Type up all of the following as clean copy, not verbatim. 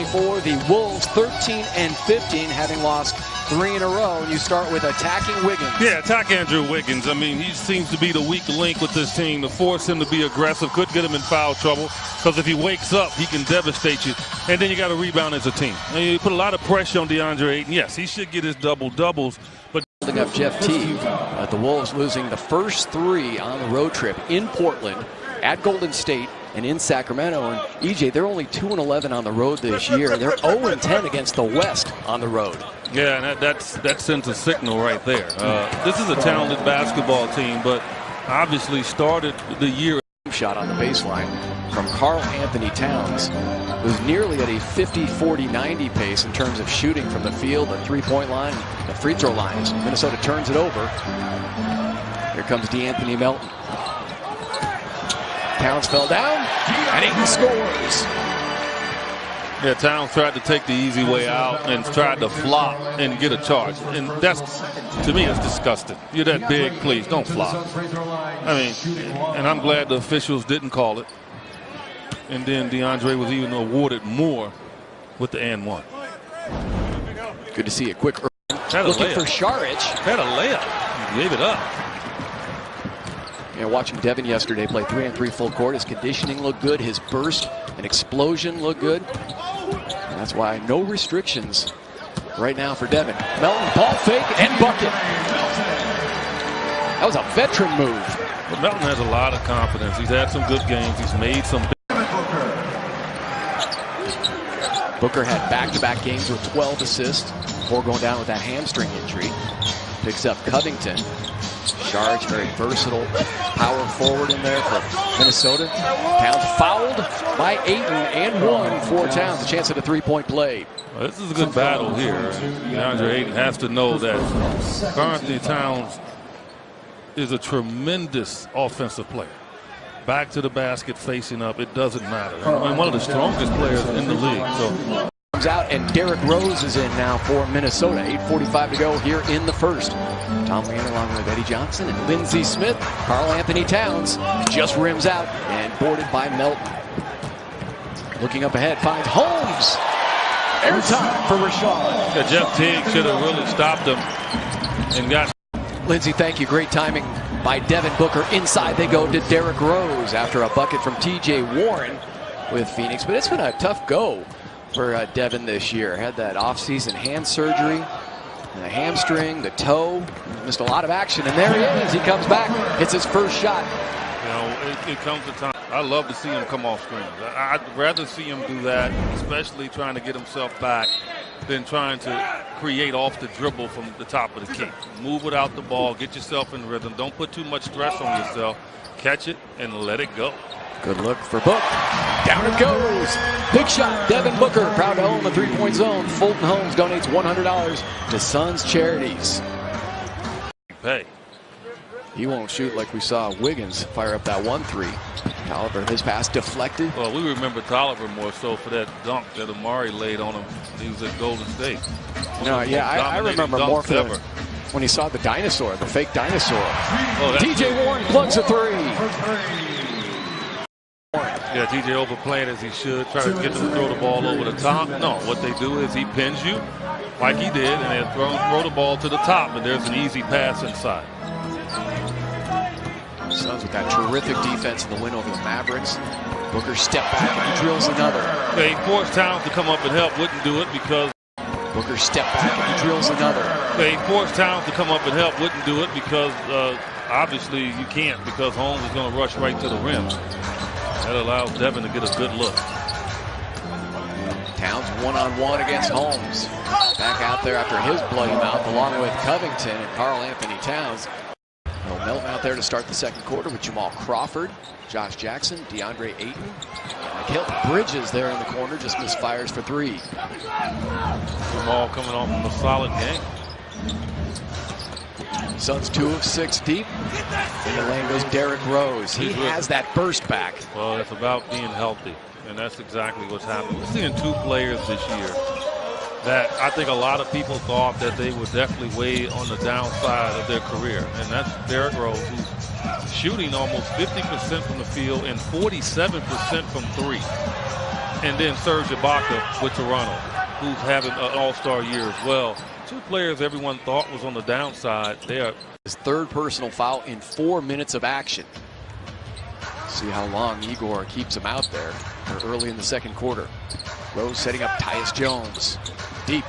24. The Wolves 13-15, having lost 3 in a row. And you start with attacking Wiggins. Yeah, attack Andrew Wiggins. I mean, he seems to be the weak link with this team to force him to be aggressive. Could get him in foul trouble because if he wakes up, he can devastate you. And then you got to rebound as a team. And you put a lot of pressure on DeAndre Ayton. Yes, he should get his double-doubles, but holding up Jeff Teague. The Wolves losing the first 3 on the road trip in Portland, at Golden State, and in Sacramento. And EJ, they're only 2-11 on the road this year, and they're 0-10 against the West on the road. Yeah, and that sends a signal right there. This is a talented basketball team, but obviously started the year. Shot on the baseline from Karl Anthony Towns, who's nearly at a 50-40-90 pace in terms of shooting from the field, the three-point line, the free throw line. As Minnesota turns it over. Here comes DeAnthony Melton. Towns fell down, and Ayton scores. Yeah, Towns tried to take the easy way out and tried to flop and get a charge. And that's, to me, it's disgusting. You're that big, please, don't flop. I mean, and I'm glad the officials didn't call it. And then DeAndre was even awarded more with the and one. Good to see a quick looking for Šarić. Had a layup. He gave it up. Yeah, watching Devin yesterday play 3-on-3 full court. His conditioning looked good. His burst and explosion looked good. And that's why no restrictions right now for Devin. Melton, ball fake and bucket. That was a veteran move. But Melton has a lot of confidence. He's had some good games. He's made some. Booker had back-to-back games with 12 assists before going down with that hamstring injury. Picks up Covington. Šarić, very versatile power forward in there for Minnesota. Towns fouled by Ayton and one for Towns. A chance at a three-point play. Well, this is a good battle here. DeAndre Ayton has to know that Karl Anthony Towns is a tremendous offensive player. Back to the basket, facing up, it doesn't matter. I mean, one of the strongest players in the league. So comes out, and Derrick Rose is in now for Minnesota. 8:45 to go here in the first. Tom Leonard along with Eddie Johnson and Lindsey Smith. Karl Anthony Towns just rims out and boarded by Melton. Looking up ahead, finds Holmes. Airtime for Rashad. Yeah, Jeff Teague should have really stopped him and got. Lindsey, thank you. Great timing by Devin Booker. Inside they go to Derrick Rose after a bucket from T.J. Warren with Phoenix. But it's been a tough go for Devin this year. Had that offseason hand surgery, and the hamstring, the toe. Missed a lot of action, and there he is. He comes back, hits his first shot. You know, it comes to time. I love to see him come off screens. I'd rather see him do that, especially trying to get himself back, than trying to create off the dribble from the top of the key. Move without the ball, get yourself in rhythm. Don't put too much stress on yourself. Catch it and let it go. Good look for Book. Down it goes. Big shot. Devin Booker proud to own the three-point zone. Fulton Holmes donates $100 to Suns Charities. Hey. He won't shoot like we saw Wiggins fire up that 1-3. Tolliver, his pass deflected. Well, we remember Tolliver more so for that dunk that Amari laid on him. He was at Golden State. No, yeah, I remember more for when he saw the dinosaur, the fake dinosaur. Oh, T.J. Warren plugs a three. Yeah, TJ overplaying as he should, try to get them to throw the ball over the top. No, what they do is he pins you like he did, and they throw the ball to the top, and there's an easy pass inside. Suns with that terrific defense in the win over the Mavericks. Booker step back and he drills another. They forced Towns to come up and help, wouldn't do it because Booker step back and he drills another. They forced Towns to come up and help, wouldn't do it because obviously you can't, because Holmes is going to rush right to the rim. That allows Devin to get a good look. Towns one-on-one against Holmes. Back out there after his bloody mouth, along with Covington and Karl Anthony Towns. Melton out there to start the second quarter with Jamal Crawford, Josh Jackson, DeAndre Ayton. Mikal Bridges there in the corner, just misfires for three. Jamal coming off from a solid game. Suns 2 of 6 deep. In the lane goes Derrick Rose. He has that burst back. Well, it's about being healthy, and that's exactly what's happening. We're seeing two players this year that I think a lot of people thought that they would definitely weigh on the downside of their career, and that's Derrick Rose, who's shooting almost 50% from the field and 47% from three. and then Serge Ibaka with Toronto, who's having an all-star year as well. Two players everyone thought was on the downside. They are his third personal foul in 4 minutes of action. See how long Igor keeps him out there early in the second quarter. Rose setting up Tyus Jones. Deep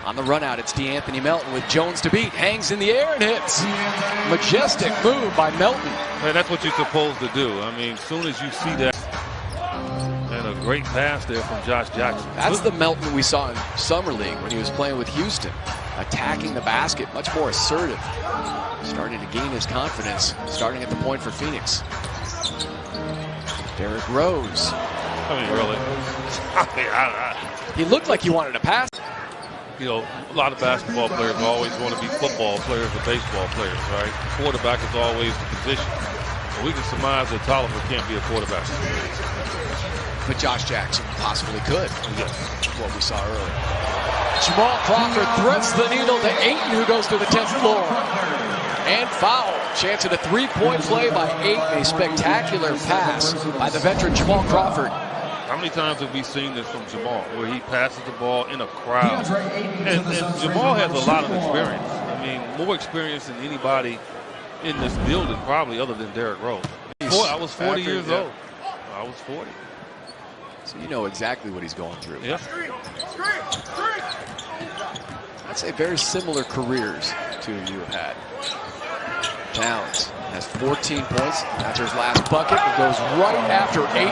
on the run out, it's DeAnthony Melton with Jones to beat. Hangs in the air and hits. Majestic move by Melton. Man, that's what you're supposed to do. I mean, as soon as you see that. And a great pass there from Josh Jackson. That's the Melton we saw in Summer League when he was playing with Houston. Attacking the basket, much more assertive. Starting to gain his confidence, starting at the point for Phoenix. Derrick Rose. I mean, really. He looked like he wanted to pass. You know, a lot of basketball players always want to be football players or baseball players, right? Quarterback is always the position. But we can surmise that Tolliver can't be a quarterback. But Josh Jackson possibly could. Yes. What we saw earlier. Jamal Crawford threads the needle to Ayton, who goes to the 10th floor. And foul. Chance at a three-point play by Ayton. A spectacular pass by the veteran Jamal Crawford. How many times have we seen this from Jamal, where he passes the ball in a crowd? And Jamal has a lot of experience. I mean, more experience than anybody in this building, probably, other than Derrick Rose. I was 40 years old. I was 40. So you know exactly what he's going through. Yeah. I'd say very similar careers to you have had. Towns has 14 points. After his last bucket, it goes right after 8.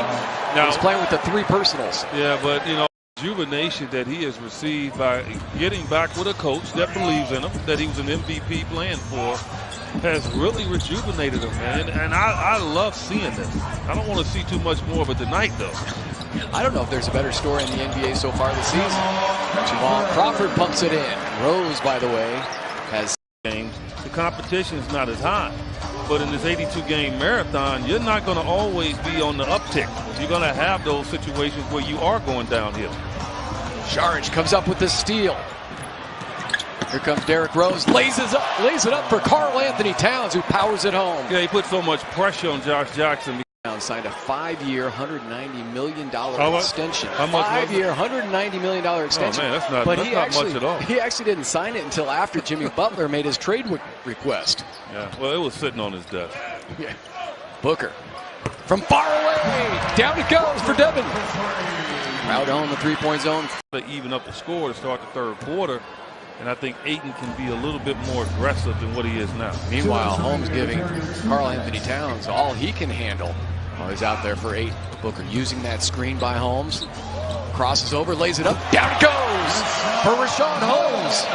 Now, he's playing with the 3 personals. Yeah, but, you know, the rejuvenation that he has received by getting back with a coach that believes in him, that he was an MVP playing for, has really rejuvenated him, man. And I love seeing this. I don't want to see too much more of it tonight, though. I don't know if there's a better story in the NBA so far this season. Jamal Crawford pumps it in. Rose, by the way, has games. The competition is not as high. But in this 82-game marathon, you're not going to always be on the uptick. You're going to have those situations where you are going downhill. Saric comes up with the steal. Here comes Derrick Rose, lays it up for Karl Anthony Towns, who powers it home. Yeah, he put so much pressure on Josh Jackson. Towns signed a 5-year, $190 million extension. How much? 5-year, $190 million extension. Oh man, that's not much at all. He actually didn't sign it until after Jimmy Butler made his trade request. Yeah, well, it was sitting on his desk. Yeah. Booker from far away, down it goes for Devin. Crowd on the three-point zone. They even up the score to start the third quarter. And I think Ayton can be a little bit more aggressive than what he is now. Meanwhile, Holmes giving Karl Anthony Towns all he can handle while he's out there for 8. Booker using that screen by Holmes. Crosses over, lays it up, down it goes for Rashawn Holmes.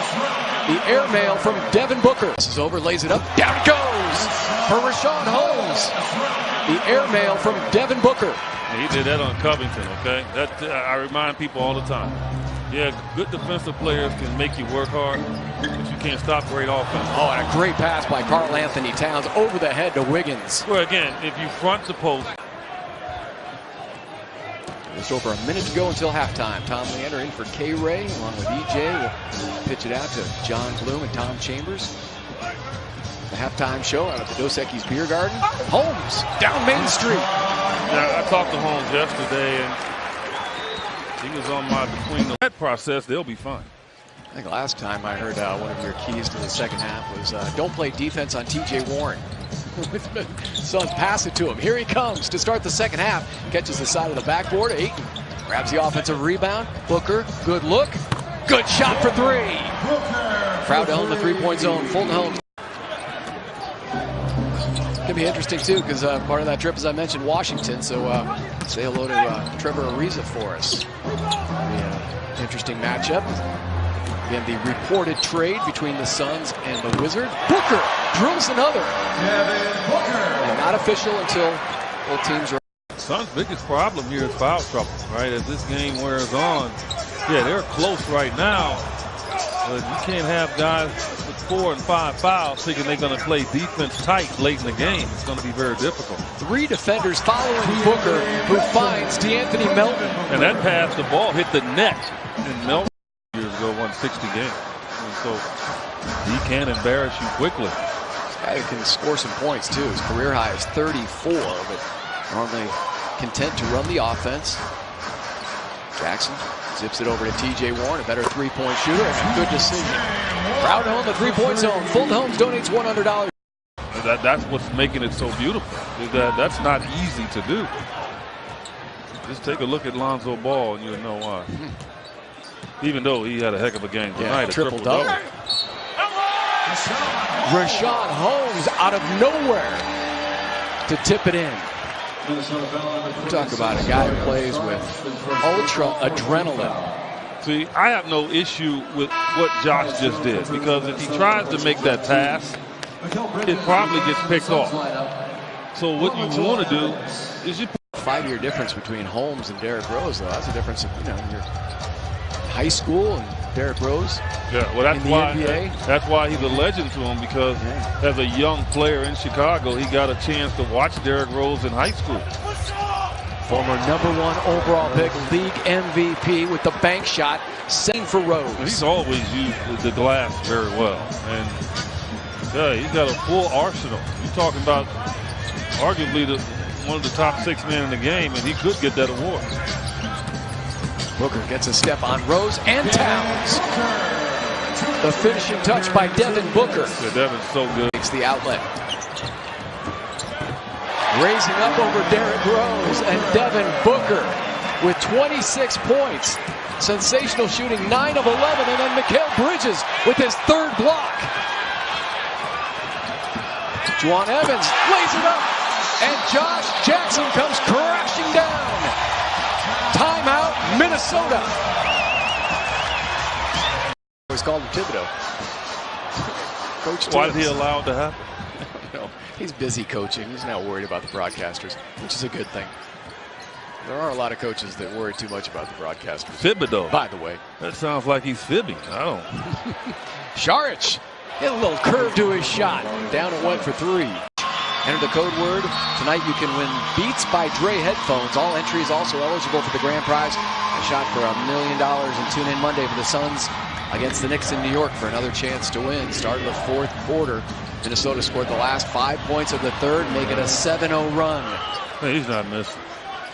The airmail from Devin Booker. Crosses over, lays it up, down it goes for Rashawn Holmes. The airmail from Devin Booker. He did that on Covington, okay? I remind people all the time. Yeah, good defensive players can make you work hard, but you can't stop great offense. Oh, and a great pass by Karl Anthony Towns over the head to Wiggins. Well, again, if you front the post. Just over a minute to go until halftime. Tom Leander in for K-Ray, along with EJ. We'll pitch it out to John Bloom and Tom Chambers. The halftime show out at the Dos Equis Beer Garden. Holmes down Main Street. Yeah, I talked to Holmes yesterday, and he was on my between the process. They'll be fine. I think last time I heard one of your keys to the second half was don't play defense on TJ Warren. Suns pass it to him. Here he comes to start the second half. Catches the side of the backboard. Ayton grabs the offensive rebound. Booker, good look. Good shot for 3. Crowd down the three-point zone. Fulton Holmes. It's going to be interesting, too, because part of that trip, as I mentioned, Washington. So say hello to Trevor Ariza for us. Interesting matchup. Again, the reported trade between the Suns and the Wizards. Booker drills another. And not official until both teams are. Suns' biggest problem here is foul trouble, right? As this game wears on, yeah, they're close right now. But you can't have guys with 4 and 5 fouls thinking they're going to play defense tight late in the game. It's going to be very difficult. 3 defenders following Booker, who finds DeAnthony Melton. And that pass, the ball hit the net. And Melton years ago won 60 games. And so he can embarrass you quickly. This guy can score some points, too. His career high is 34, but normally content to run the offense. Jackson zips it over to TJ Warren, a better three-point shooter, and a good decision. Crowd home, the three-point zone. Fulton Homes donates $100. That's what's making it so beautiful. Is that's not easy to do. Just take a look at Lonzo Ball and you'll know why. Even though he had a heck of a game tonight, a triple-double. Rashawn Holmes out of nowhere to tip it in. Talk about a guy who plays with ultra adrenaline. See, I have no issue with what Josh just did, because if he tries to make that pass, it probably gets picked off. So what you want to do is you. 5-year difference between Holmes and Derrick Rose, though. That's a difference of, your high school and Derrick Rose. Yeah, well, that's in the why NBA. That's why he's a legend to him, because as a young player in Chicago, he got a chance to watch Derrick Rose in high school. Former #1 overall pick, league MVP with the bank shot, setting for Rose. He's always used the glass very well, and yeah, he's got a full arsenal. You're talking about arguably one of the top 6 men in the game, and he could get that award. Booker gets a step on Rose and Towns. The finishing touch by Devin Booker. Yeah, Devin's so good. Makes the outlet. Raising up over Derrick Rose, and Devin Booker with 26 points. Sensational shooting, 9 of 11, and then Mikal Bridges with his 3rd block. Juwan Evans lays it up, and Josh Jackson comes crashing down. Timeout, Minnesota. It was called Thibodeau. Coach Why did he allow it to happen? No, he's busy coaching. He's not worried about the broadcasters, which is a good thing. There are a lot of coaches that worry too much about the broadcasters. Thibodeau. By the way. That sounds like he's fibbing. I don't. Saric hit a little curve to his shot. Down it went for 3. Enter the code word. Tonight you can win Beats by Dre headphones. All entries also eligible for the grand prize. A shot for $1 million, and tune in Monday for the Suns against the Knicks in New York for another chance to win. Start of the 4th quarter. Minnesota scored the last 5 points of the 3rd, make it a 7-0 run. Hey, he's not missing.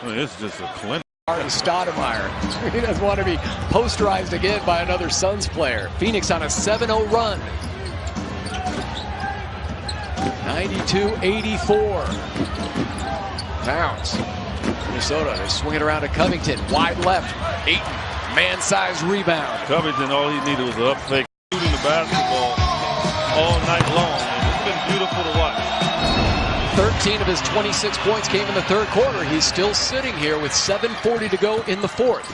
I mean, it's just a clinic. Stoudemire. He doesn't want to be posterized again by another Suns player. Phoenix on a 7-0 run. 92-84. Towns. Minnesota is swinging around to Covington. Wide left. Ayton. Man-sized rebound. Covington, all he needed was an up fake. Shooting the basketball all night long. It's been beautiful to watch. 13 of his 26 points came in the 3rd quarter. He's still sitting here with 7:40 to go in the 4th.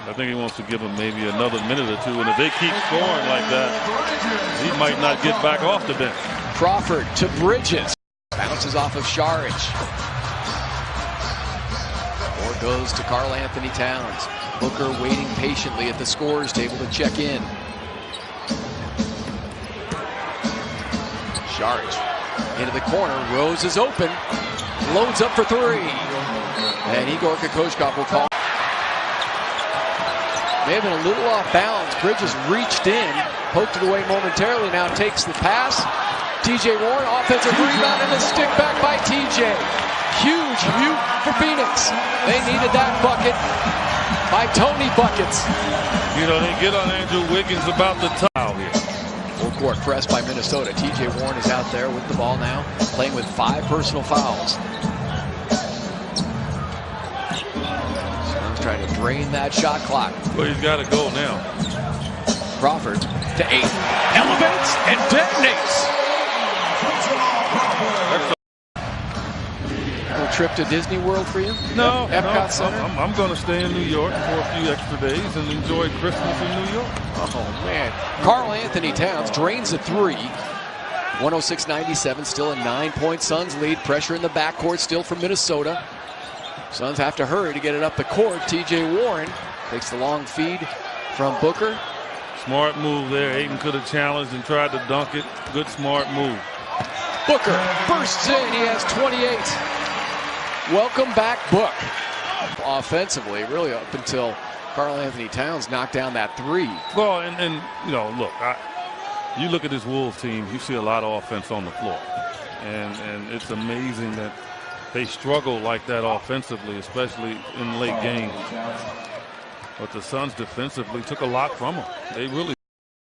I think he wants to give him maybe another minute or 2, and if they keep scoring like that, he might not get back off the bench. Crawford to Bridges. Bounces off of Saric. Or goes to Karl Anthony Towns. Booker waiting patiently at the scorer's table to check in. Saric into the corner. Rose is open. Loads up for 3. And Igor Kokoschkov will call. May have been a little off balance. Bridges reached in, poked it away momentarily. Now takes the pass. TJ Warren, offensive rebound, and a stick back by TJ. Huge mute for Phoenix. They needed that bucket by Tony Buckets. You know, they get on Andrew Wiggins about the towel here. Full court press by Minnesota. TJ Warren is out there with the ball now, playing with 5 personal fouls. Suns trying to drain that shot clock. Well, he's got to go now. Crawford to Ayton. Elevates and detonates. A trip to Disney World for you? No, Epcot Center? I'm going to stay in New York for a few extra days and enjoy Christmas in New York. Oh, man. Karl Anthony Towns drains a 3. 106-97, still a 9-point Suns lead. Pressure in the backcourt still from Minnesota. Suns have to hurry to get it up the court. TJ Warren takes the long feed from Booker. Smart move there. Ayton could have challenged and tried to dunk it. Good, smart move. Booker bursts in. He has 28. Welcome back, Book. Offensively, really up until Karl Anthony Towns knocked down that 3. Well, and you know, look, you look at this Wolves team, you see a lot of offense on the floor. And it's amazing that they struggle like that offensively, especially in late games. But the Suns defensively took a lot from them. They really